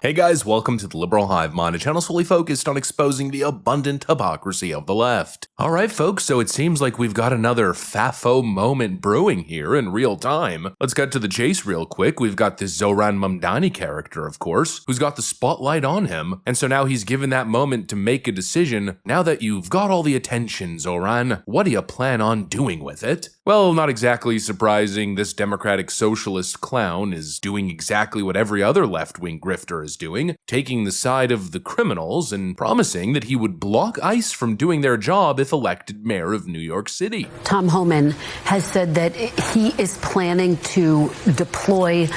Hey guys, welcome to the Liberal Hive Mind, a channel solely focused on exposing the abundant hypocrisy of the left. Alright folks, so it seems like we've got another FAFO moment brewing here in real time. Let's get to the chase real quick. We've got this Zohran Mamdani character, of course, who's got the spotlight on him, and so now he's given that moment to make a decision. Now that you've got all the attention, Zohran, what do you plan on doing with it? Well, not exactly surprising, this democratic socialist clown is doing exactly what every other left-wing grifter is doing, taking the side of the criminals and promising that he would block ICE from doing their job if elected mayor of New York City. Tom Homan has said that he is planning to deploy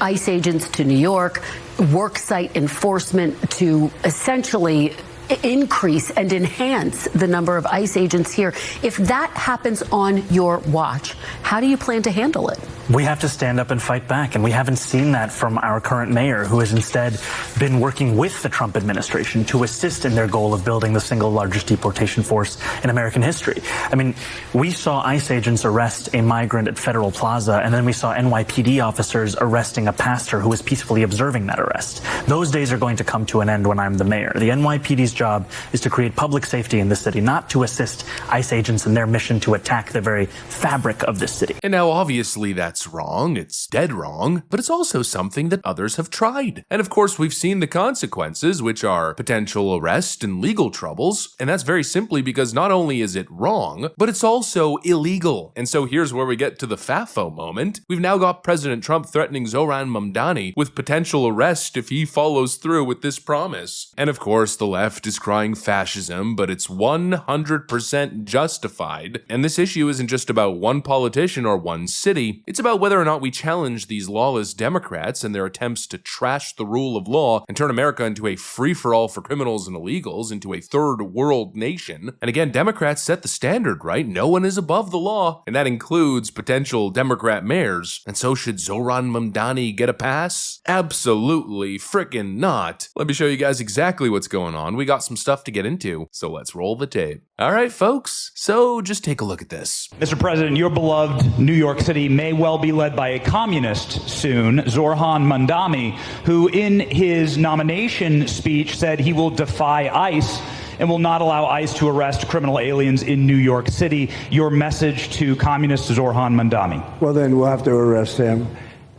ICE agents to New York, worksite enforcement to essentially increase and enhance the number of ICE agents here. If that happens on your watch, how do you plan to handle it? We have to stand up and fight back, and we haven't seen that from our current mayor, who has instead been working with the Trump administration to assist in their goal of building the single largest deportation force in American history. I mean, we saw ICE agents arrest a migrant at Federal Plaza, and then we saw NYPD officers arresting a pastor who was peacefully observing that arrest. Those days are going to come to an end when I'm the mayor. The NYPD's job is to create public safety in the city, not to assist ICE agents in their mission to attack the very fabric of this city. And now obviously that's wrong, it's dead wrong, but it's also something that others have tried. And of course we've seen the consequences, which are potential arrest and legal troubles, and that's very simply because not only is it wrong, but it's also illegal. And so here's where we get to the FAFO moment. We've now got President Trump threatening Zohran Mamdani with potential arrest if he follows through with this promise. And of course the left is crying fascism, but it's 100% justified. And this issue isn't just about one politician or one city, it's about whether or not we challenge these lawless Democrats and their attempts to trash the rule of law and turn America into a free-for-all for criminals and illegals, into a third world nation. And again, Democrats set the standard, right? No one is above the law, and that includes potential Democrat mayors. And so should Zohran Mamdani get a pass? Absolutely frickin' not. Let me show you guys exactly what's going on. We got some stuff to get into, so let's roll the tape. Alright folks, so just take a look at this. Mr. President, your beloved New York City may well be led by a communist soon, Zohran Mamdani, who in his nomination speech said he will defy ICE and will not allow ICE to arrest criminal aliens in New York City. Your message to communist Zohran Mamdani? Well, then we'll have to arrest him.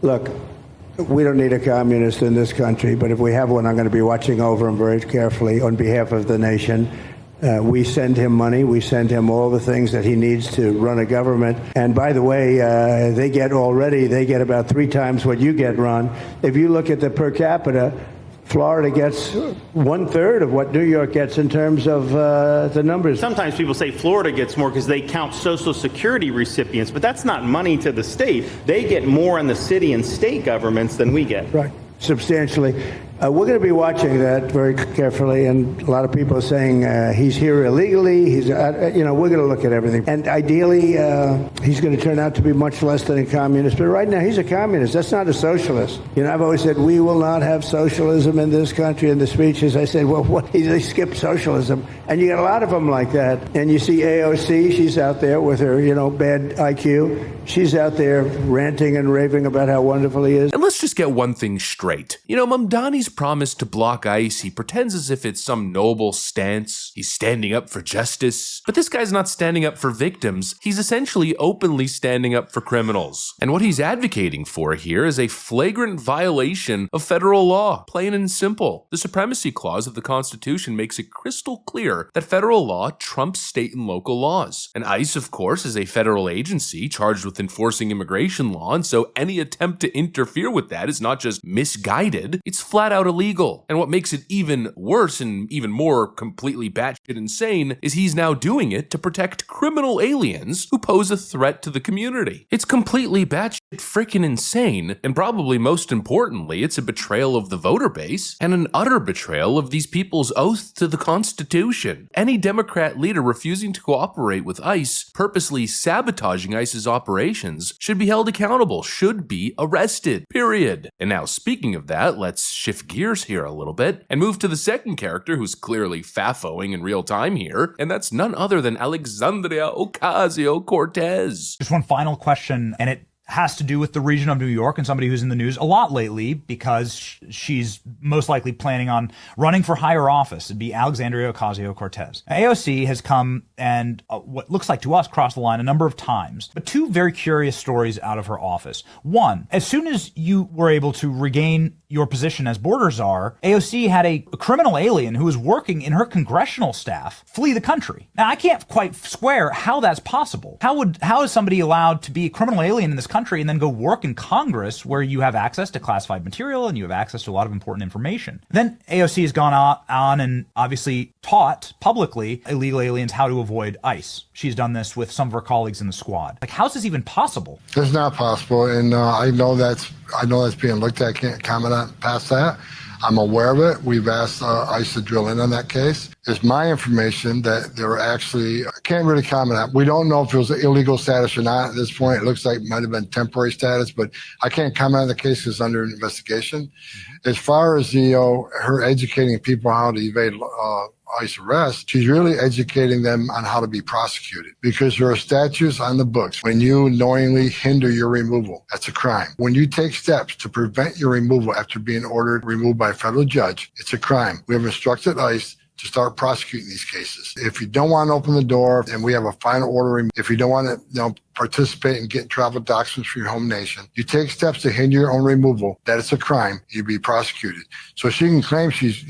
Look, we don't need a communist in this country, but if we have one, I'm going to be watching over him very carefully on behalf of the nation. We send him money. We send him all the things that he needs to run a government. And by the way, they get about 3 times what you get, Ron. If you look at the per capita, Florida gets 1/3 of what New York gets in terms of the numbers. Sometimes people say Florida gets more because they count Social Security recipients, but that's not money to the state. They get more in the city and state governments than we get. Right, substantially. We're going to be watching that very carefully, and a lot of people are saying he's here illegally. He's, we're going to look at everything. And ideally, he's going to turn out to be much less than a communist. But right now, he's a communist. That's not a socialist. I've always said, we will not have socialism in this country. In the speeches, I said, well, what? They skipped socialism. And you got a lot of them like that. And you see AOC, she's out there with her, bad IQ. She's out there ranting and raving about how wonderful he is. And let's just get one thing straight. Mamdani's promise to block ICE, he pretends as if it's some noble stance. He's standing up for justice. But this guy's not standing up for victims. He's essentially openly standing up for criminals. And what he's advocating for here is a flagrant violation of federal law. Plain and simple. The Supremacy Clause of the Constitution makes it crystal clear that federal law trumps state and local laws. And ICE, of course, is a federal agency charged with enforcing immigration law, and so any attempt to interfere with that is not just misguided, it's flat out illegal. And what makes it even worse and even more completely batshit insane is he's now doing it to protect criminal aliens who pose a threat to the community. It's completely batshit freaking insane, and probably most importantly, it's a betrayal of the voter base and an utter betrayal of these people's oath to the Constitution. Any Democrat leader refusing to cooperate with ICE, purposely sabotaging ICE's operations, should be held accountable, should be arrested, period. And now speaking of that, let's shift gears here a little bit and move to the second character who's clearly FAFOing in real time here, and that's none other than Alexandria Ocasio-Cortez. Just one final question, and it has to do with the region of New York and somebody who's in the news a lot lately because she's most likely planning on running for higher office. It'd be Alexandria Ocasio-Cortez. AOC has come and what looks like to us crossed the line a number of times, but two very curious stories out of her office. One, as soon as you were able to regain your position as border czar, AOC had a criminal alien who was working in her congressional staff flee the country. Now, I can't quite square how that's possible. How is somebody allowed to be a criminal alien in this country and then go work in Congress where you have access to classified material and you have access to a lot of important information? Then AOC has gone on and obviously taught publicly illegal aliens how to avoid ICE. She's done this with some of her colleagues in the squad. Like, how is this even possible? It's not possible, and I know that's being looked at. I can't comment on past that. I'm aware of it. We've asked ICE to drill in on that case. It's my information that they were actually, I can't really comment on it. We don't know if it was illegal status or not at this point. It looks like it might have been temporary status, but I can't comment on the case because it's under investigation. Mm-hmm. As far as her educating people how to evade ICE arrest, she's really educating them on how to be prosecuted because there are statutes on the books. When you knowingly hinder your removal, that's a crime. When you take steps to prevent your removal after being ordered removed by a federal judge, it's a crime. We have instructed ICE to start prosecuting these cases. If you don't want to open the door and we have a final order, if you don't want to participate in getting travel documents from your home nation, you take steps to hinder your own removal, that it's a crime, you'd be prosecuted. So she can claim she's,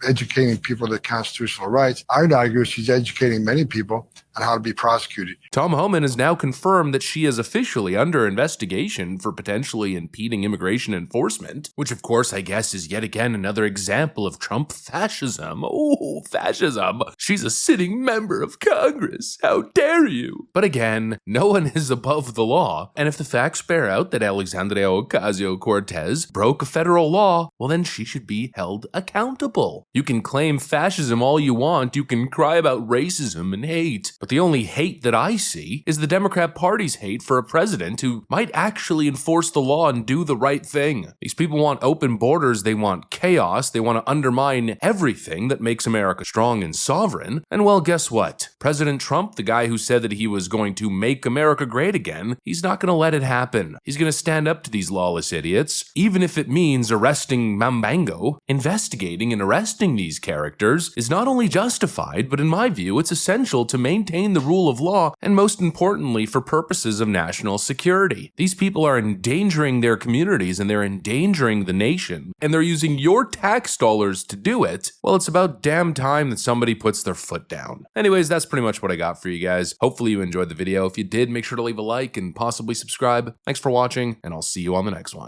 educating people to constitutional rights. I'd argue she's educating many people on how to be prosecuted. Tom Homan has now confirmed that she is officially under investigation for potentially impeding immigration enforcement, which of course I guess is yet again another example of Trump fascism. Oh, fascism. She's a sitting member of Congress. How dare you? But again, no one is above the law, and if the facts bear out that Alexandria Ocasio-Cortez broke a federal law, well then she should be held accountable. You can claim fascism all you want, you can cry about racism and hate, but the only hate that I see is the Democrat Party's hate for a president who might actually enforce the law and do the right thing. These people want open borders, they want chaos, they want to undermine everything that makes America strong and sovereign, and well, guess what? President Trump, the guy who said that he was going to make America great again, he's not going to let it happen. He's going to stand up to these lawless idiots, even if it means arresting Mambango. Investigating and arresting these characters is not only justified, but in my view, it's essential to maintain the rule of law and most importantly, for purposes of national security. These people are endangering their communities and they're endangering the nation, and they're using your tax dollars to do it. Well, it's about damn time that somebody puts their foot down. Anyways, that's pretty much what I got for you guys. Hopefully you enjoyed the video. If you did, make sure to leave a like and possibly subscribe. Thanks for watching, and I'll see you on the next one.